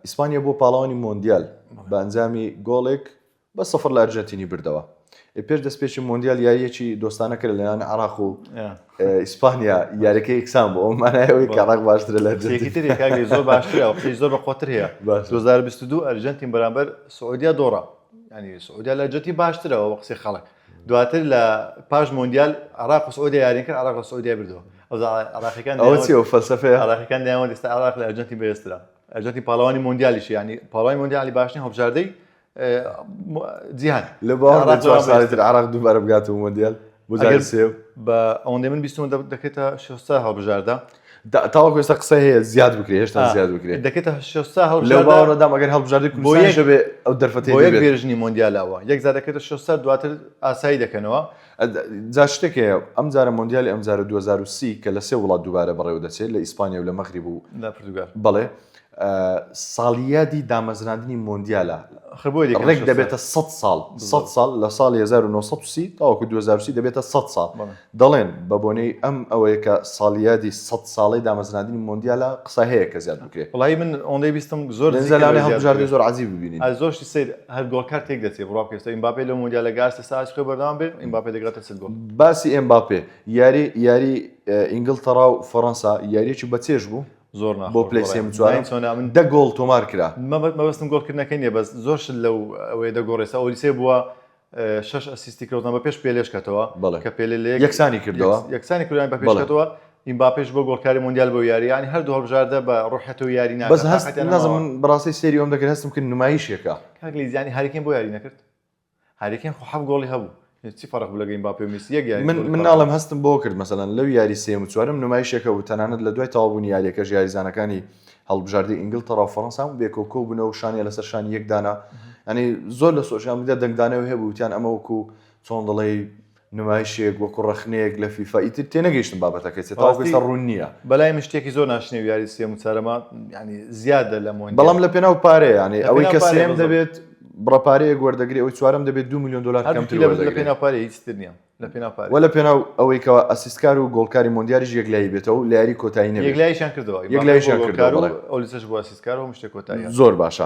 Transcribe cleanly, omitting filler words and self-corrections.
ئیسپانیا بۆ پاڵەوانی مۆندیال بە ئەنجامی گۆڵێک بە 0 لە ئەرجەنتینی بردەوە. پێش دەستپێکی مۆندیال یاریەکی دۆستانە کرد لەلایەن عێراق و ئیسپانیا یاریەکەی یەکسان بوو. ئەو مانایەوەی کە عێراق باشترە لە ئەرجەنتین زۆر باشترە زۆر بەخۆتر هەیە. 2022 ئەرجەنتین بەرامبەر سعودیا دۆڕە، ینی سعودیا لە ئەرجەنتین باشترەوە بە قسەی خەڵک. دواتر لە پاش مۆندیال عێراق و سعودیا یاریان کرد، عێراق لە سعودیا بردەوە. ئەو عێراقیەکان ئەوە چی ئەو فەلسەفەیە؟ عێراقیەکان دەیانوت ئێستا عێراق لە ئەرجەنتین بەهێزترە. ئەرجەنتین پاڵەوانی مۆندیالیشی، ینی پاڵەوانی مۆندیالی باشترین هەڵبژاردەی جیهان. لە باوەڕ 4 ساڵێتر عێراق دووبارە بگاتەوە مۆندیال بۆ جاری سێم. بە ئەوەندەی من بیستم دەکرێتە 600 هەڵبژاردە. تاوەکو ئێستا قسە هەیە زیاد بکرێت، هێشتا زیاد بکرێت. دەکرێتە 600 هەڵبژاردە. لە باوەڕدام ئەگەر هەڵبژاردەی کوردستان بێ ئەو دەرفەتەی بۆ یەک بێژنی مۆندیالاوە یەک جار دەکرێتە 600 دواتر ئاسایی دەکەنەوە. جا شتێکەیە ئەم جارە مۆندیالی ئەم جارە 2030 کە لە سێ وڵات دووبارە بەڕێوە دەچێت لە ئیسپانیا و لە مەغریب و لە پورتوگال. بەڵێ ساڵیادی دامەزراندنی مۆندیالە ڕێک دەبێتە 100 ساڵ لە ساڵی 1930 تاوەکو 2030 دەبێتە 100 ساڵ. دەڵێن بە بۆنەی ئەم ئەوەیە کە ساڵیادی 100 ساڵی دامەزراندنی مۆندیالە قسە هەیە کە زیاد بکرێت. وڵی من ئەوەندەی بیستم زۆر زەلانەی هەڵبژاردەی زۆر عەجیب ببینین. زۆرشی سیر هەر گۆڵکار تێک دەچێت بڕوا بکەێتەوە. ئیمباپێ لە مۆندیالە گاستە ساعت خۆی بەردەوام بێت، ئیمباپێ دەگاتە 100 گۆڵ. باسی ئێمباپێ یاری ئینگلتەرا و فەڕەنسا یاریەکی بەچێژ بوو زۆر بۆ پلەیسێم چوارم 10 گۆڵ تۆمار کرا. مەبەستم گۆڵکردنەکەی نیە، بەس زۆرش لەو ئەوەیە دەگۆڕێسا. ئۆلیسێ بووە 6 ئەسیستی کردن بە پێش پێلێش کاتەوە کە پێلێ یەکسانی کردەوە کردیان بە پێشکەوە. ئیمباپێش بۆ گۆڵکاری مۆندیال بۆ یاری، ینی هەردوو هەڵبژاردە بە ڕوحەت و یاری ناکات. بەس هەست نازم من بەڕاستی سێری ئەوم دەکرد هەستم کرد نمایشێکە کاکلی زیانی هاریکێن بۆ یاری نەکرد. هاریکێن خۆ 7 گۆڵی هەبوو. چی فەرق بوو لەگەڵ ئیمباپێ و مێسی؟ یەک یاری من ناڵم هەستم بۆ کرد مەسەلەن لەو یاری سێم و چوارم نمایشێکە و تەنانەت لە دوای تەواوبوونی یاریەکەش یاریزانەکانی هەڵبژاردی ئینگلتەرا و فەڕەنسا و بێکۆکۆ بوونەوە شانیە لەسەر شانی یەکدانا. ینی زۆر لە سۆشیال میدیا دەنگدانەوە هەبوو وتیان ئەمە وەکو چۆن دەڵێ نمایشێک وەکو ڕەخنەیەک لە فیفا ئیتر تێنەگەیشتم بابەتەکەی تاوەکەستا ڕوون نییە. بەلای من شتێکی زۆر ناشنێ و یاری سێم و چارەمە ینی زیادە لە مۆندیال، بەڵام لە پێناو پارەیە. ینی ئەوەی کە سێم دەبێت بڕەپارەیەک وەردەگرێت، ئەوەی چوارەم دەبێت 2 میلیۆن دلار کەمتر لە پێناو پارەی هیچ تر نییە. لە پێناو پارە وە لە پێناو ئەوەی کەەوە ئەسیستکار و گۆڵکاری مۆندیالیش یەکلایی بێتەوە لە یاری کۆتایی نەبێت. یەکلایشیان کردەوە، یەکلایشیان کردەوە. ئەولیسەش بۆ ئەسیستکار و شتێک کۆتایی زۆر باشە.